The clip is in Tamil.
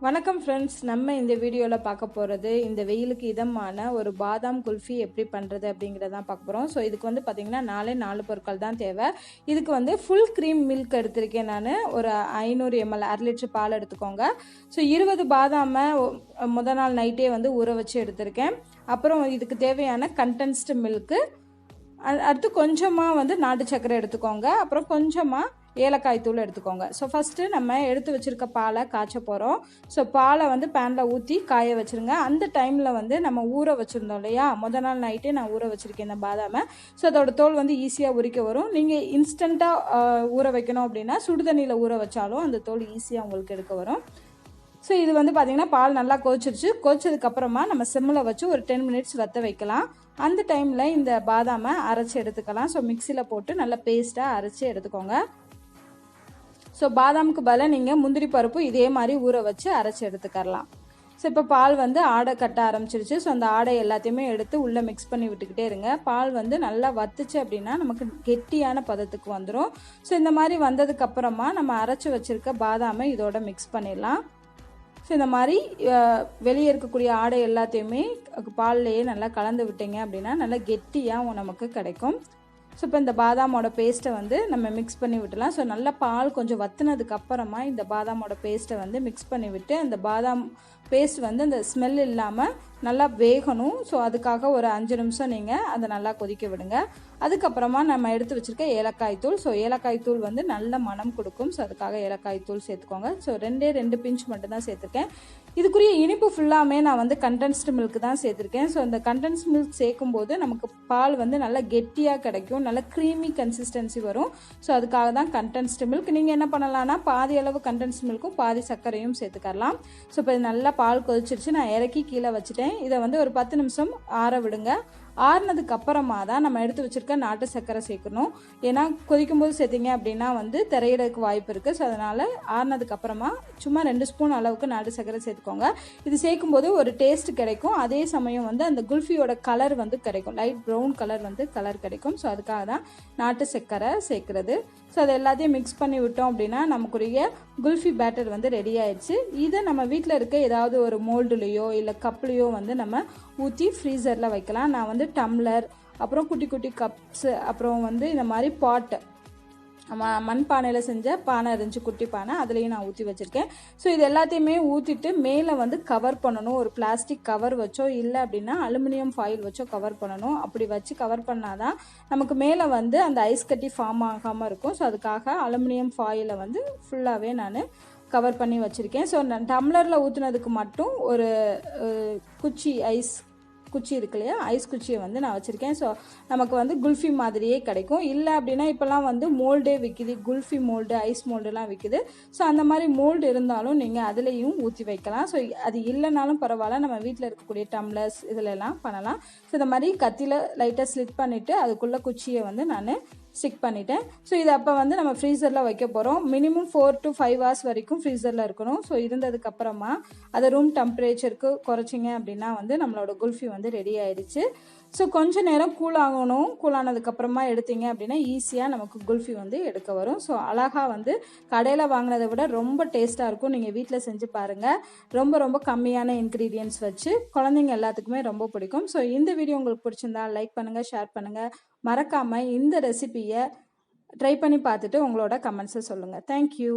வணக்கம் ஃப்ரெண்ட்ஸ், நம்ம இந்த வீடியோவில் பார்க்க போகிறது இந்த வெயிலுக்கு இதமான ஒரு பாதாம் குல்ஃபி எப்படி பண்ணுறது அப்படிங்கிறதான் பார்க்க போகிறோம். ஸோ இதுக்கு வந்து பார்த்திங்கன்னா 4 பொருட்கள் தான் தேவை. இதுக்கு வந்து ஃபுல் க்ரீம் மில்க் எடுத்திருக்கேன். நான் ஒரு 500 ml 1/2 லிட்டர் பால் எடுத்துக்கோங்க. ஸோ 20 பாதாமை முதல் நாள் நைட்டே வந்து ஊற வச்சு எடுத்திருக்கேன். அப்புறம் இதுக்கு தேவையான கண்டென்ஸ்டு மில்க்கு, அடுத்து கொஞ்சமாக வந்து நாட்டு சர்க்கரை எடுத்துக்கோங்க. அப்புறம் கொஞ்சமாக ஏலக்காய் தூள் எடுத்துக்கோங்க. ஸோ ஃபஸ்ட்டு நம்ம எடுத்து வச்சுருக்க பாலை காய்ச்ச போகிறோம். ஸோ பாலை வந்து பேனில் ஊற்றி காய வச்சுருங்க. அந்த டைமில் வந்து நம்ம ஊற வச்சுருந்தோம் இல்லையா, முதல் நாள் நைட்டே நான் ஊற வச்சுருக்கேன் இந்த பாதாமை. ஸோ அதோட தோல் வந்து ஈஸியாக உரிக்க வரும். நீங்கள் இன்ஸ்டண்ட்டாக ஊற வைக்கணும் அப்படின்னா சுடுதண்ணியில் ஊற வச்சாலும் அந்த தோல் ஈஸியாக உங்களுக்கு எடுக்க வரும். ஸோ இது வந்து பார்த்திங்கன்னா பால் நல்லா கொதிச்சிருச்சு. கொதிச்சதுக்கப்புறமா நம்ம சிம்மில் வச்சு ஒரு 10 மினிட்ஸ் வற்ற வைக்கலாம். அந்த டைமில் இந்த பாதாமை அரைச்சி எடுத்துக்கலாம். ஸோ மிக்சியில் போட்டு நல்லா பேஸ்ட்டாக அரைச்சி எடுத்துக்கோங்க. ஸோ பாதாமுக்கு பதிலாக நீங்கள் முந்திரி பருப்பு இதே மாதிரி ஊற வச்சு அரைச்சி எடுத்துக்கலாம். ஸோ இப்போ பால் வந்து ஆடை கட்ட ஆரம்பிச்சிருச்சு. ஸோ அந்த ஆடை எல்லாத்தையுமே எடுத்து உள்ளே மிக்ஸ் பண்ணி விட்டுக்கிட்டே இருங்க. பால் வந்து நல்லா வத்துச்சு அப்படின்னா நமக்கு கெட்டியான பதத்துக்கு வந்துடும். ஸோ இந்த மாதிரி வந்ததுக்கப்புறமா நம்ம அரைச்சி வச்சுருக்க பாதாமை இதோட மிக்ஸ் பண்ணிடலாம். ஸோ இந்த மாதிரி வெளியே இருக்கக்கூடிய ஆடை எல்லாத்தையுமே பால்லையே நல்லா கலந்து விட்டீங்க அப்படின்னா நல்லா கெட்டியாக நமக்கு கிடைக்கும். ஸோ இப்போ இந்த பாதாமோட பேஸ்ட்டை வந்து நம்ம மிக்ஸ் பண்ணி விட்டுலாம். ஸோ நல்லா பால் கொஞ்சம் வத்துனதுக்கப்புறமா இந்த பாதாமோட பேஸ்ட்டை வந்து மிக்ஸ் பண்ணி விட்டு அந்த பாதாம் பேஸ்ட் வந்து அந்த ஸ்மெல் இல்லாமல் நல்லா வேகணும். ஸோ அதுக்காக ஒரு 5 நிமிஷம் நீங்கள் அதை நல்லா கொதிக்க விடுங்க. அதுக்கப்புறமா நம்ம எடுத்து வச்சுருக்க ஏலக்காய் தூள். ஸோ ஏலக்காய் தூள் வந்து நல்ல மனம் கொடுக்கும். ஸோ அதுக்காக ஏலக்காய் தூள் சேர்த்துக்கோங்க. ஸோ 2 பிஞ்ச் மட்டும்தான் சேர்த்துருக்கேன். இதுக்குரிய இனிப்பு ஃபுல்லாமே நான் வந்து கண்டென்ஸ்டு மில்க் தான் சேர்த்துருக்கேன். ஸோ இந்த கண்டென்ஸ்டு மில்க் சேர்க்கும்போது நமக்கு பால் வந்து நல்லா கெட்டியாக கிடைக்கும், நல்ல க்ரீமி கன்சிஸ்டன்சி வரும். ஸோ அதுக்காக தான் கண்டென்ஸ்டு மில்க். நீங்கள் என்ன பண்ணலாம்னா பாதி அளவு கண்டென்ஸ்டு மில்க்கும் பாதி சர்க்கரையும் சேர்த்துக்கலாம். ஸோ இப்போ நல்லா பால் கொதிச்சிருச்சு. நான் இறக்கி கீழே வச்சுட்டேன். இதை வந்து ஒரு 10 நிமிஷம் ஆற விடுங்க. ஆறுனதுக்கு அப்புறமா தான் நம்ம எடுத்து வச்சிருக்க நாட்டு சர்க்கரை சேர்க்கணும். ஏன்னா கொதிக்கும் போது சேர்த்திங்க அப்படின்னா வந்து திரையிறதுக்கு வாய்ப்பு இருக்குது. ஸோ அதனால் ஆறுனதுக்கு அப்புறமா சும்மா 2 ஸ்பூன் அளவுக்கு நாட்டு சர்க்கரை சேர்த்துக்கோங்க. இது சேர்க்கும்போது ஒரு டேஸ்ட் கிடைக்கும். அதே சமயம் வந்து அந்த குல்ஃபியோட கலர் வந்து கிடைக்கும், லைட் ப்ரௌன் கலர் வந்து கலர் கிடைக்கும். ஸோ அதுக்காக தான் நாட்டு சர்க்கரை சேர்க்குறது. ஸோ அதை எல்லாத்தையும் மிக்ஸ் பண்ணி விட்டோம் அப்படின்னா நமக்குரிய குல்ஃபி பேட்டர் வந்து ரெடி ஆயிடுச்சு. இதை நம்ம வீட்டில் இருக்க ஏதாவது ஒரு மோல்டுலேயோ இல்லை கப்லேயோ வந்து நம்ம ஊற்றி ஃப்ரீசரில் வைக்கலாம். நான் வந்து டம்ளர், அப்புறம் குட்டி குட்டி கப்ஸு, அப்புறம் வந்து இந்த மாதிரி பாட்டு, மண் பானையில் செஞ்ச பானை இருந்துச்சு, குட்டி பானை, அதுலேயும் நான் ஊற்றி வச்சுருக்கேன். ஸோ இது எல்லாத்தையுமே ஊற்றிட்டு மேலே வந்து கவர் பண்ணணும். ஒரு பிளாஸ்டிக் கவர் வச்சோ இல்லை அப்படின்னா அலுமினியம் ஃபாயில் வச்சோ கவர் பண்ணணும். அப்படி வச்சு கவர் பண்ணாதான் நமக்கு மேலே வந்து அந்த ஐஸ் கட்டி ஃபார்ம் ஆகாமல் இருக்கும். ஸோ அதுக்காக அலுமினியம் ஃபாயிலை வந்து ஃபுல்லாகவே நான் கவர் பண்ணி வச்சுருக்கேன். ஸோ நான் டம்ளரில் ஊற்றுனதுக்கு மட்டும் ஒரு குச்சி, ஐஸ் குச்சி இருக்கு இல்லையா, ஐஸ் குச்சியை வந்து நான் வச்சுருக்கேன். ஸோ நமக்கு வந்து குல்ஃபி மாதிரியே கிடைக்கும். இல்லை அப்படின்னா இப்போல்லாம் வந்து மோல்டே விற்கிது, குல்ஃபி மோல்டு, ஐஸ் மோல்டுலாம் விற்கிது. ஸோ அந்த மாதிரி மோல்டு இருந்தாலும் நீங்கள் அதுலேயும் ஊற்றி வைக்கலாம். ஸோ அது இல்லைனாலும் பரவாயில்ல, நம்ம வீட்டில் இருக்கக்கூடிய டம்ளர்ஸ் இதிலெல்லாம் பண்ணலாம். ஸோ இந்த மாதிரி கத்தியில் லைட்டாக ஸ்லிட் பண்ணிவிட்டு அதுக்குள்ளே குச்சியை வந்து நான் ஸ்டிக் பண்ணிட்டேன். ஸோ இது அப்போ வந்து நம்ம ஃப்ரீசரில் வைக்க போகிறோம். மினிமம் 4 to 5 hours வரைக்கும் ஃப்ரீசரில் இருக்கணும். ஸோ இருந்ததுக்கப்புறமா அதை ரூம் டெம்பரேச்சருக்கு குறைச்சிங்க அப்படின்னா வந்து நம்மளோட குல்ஃபி வந்து ரெடி ஆயிடுச்சு. ஸோ கொஞ்சம் நேரம் கூல் ஆகணும். கூல் ஆனதுக்கப்புறமா எடுத்தீங்க அப்படின்னா ஈஸியாக நமக்கு குல்ஃபி வந்து எடுக்க வரும். ஸோ அழகாக வந்து கடையில் வாங்கினதை விட ரொம்ப டேஸ்ட்டாக இருக்கும். நீங்கள் வீட்டில் செஞ்சு பாருங்கள். ரொம்ப கம்மியான இன்க்ரீடியன்ட்ஸ் வச்சு குழந்தைங்க எல்லாத்துக்குமே ரொம்ப பிடிக்கும். ஸோ இந்த வீடியோ உங்களுக்கு பிடிச்சிருந்தா லைக் பண்ணுங்கள், ஷேர் பண்ணுங்கள். மறக்காமல் இந்த ரெசிபியை ட்ரை பண்ணி பார்த்துட்டு உங்களோட கமெண்ட்ஸை சொல்லுங்கள். தேங்க்யூ.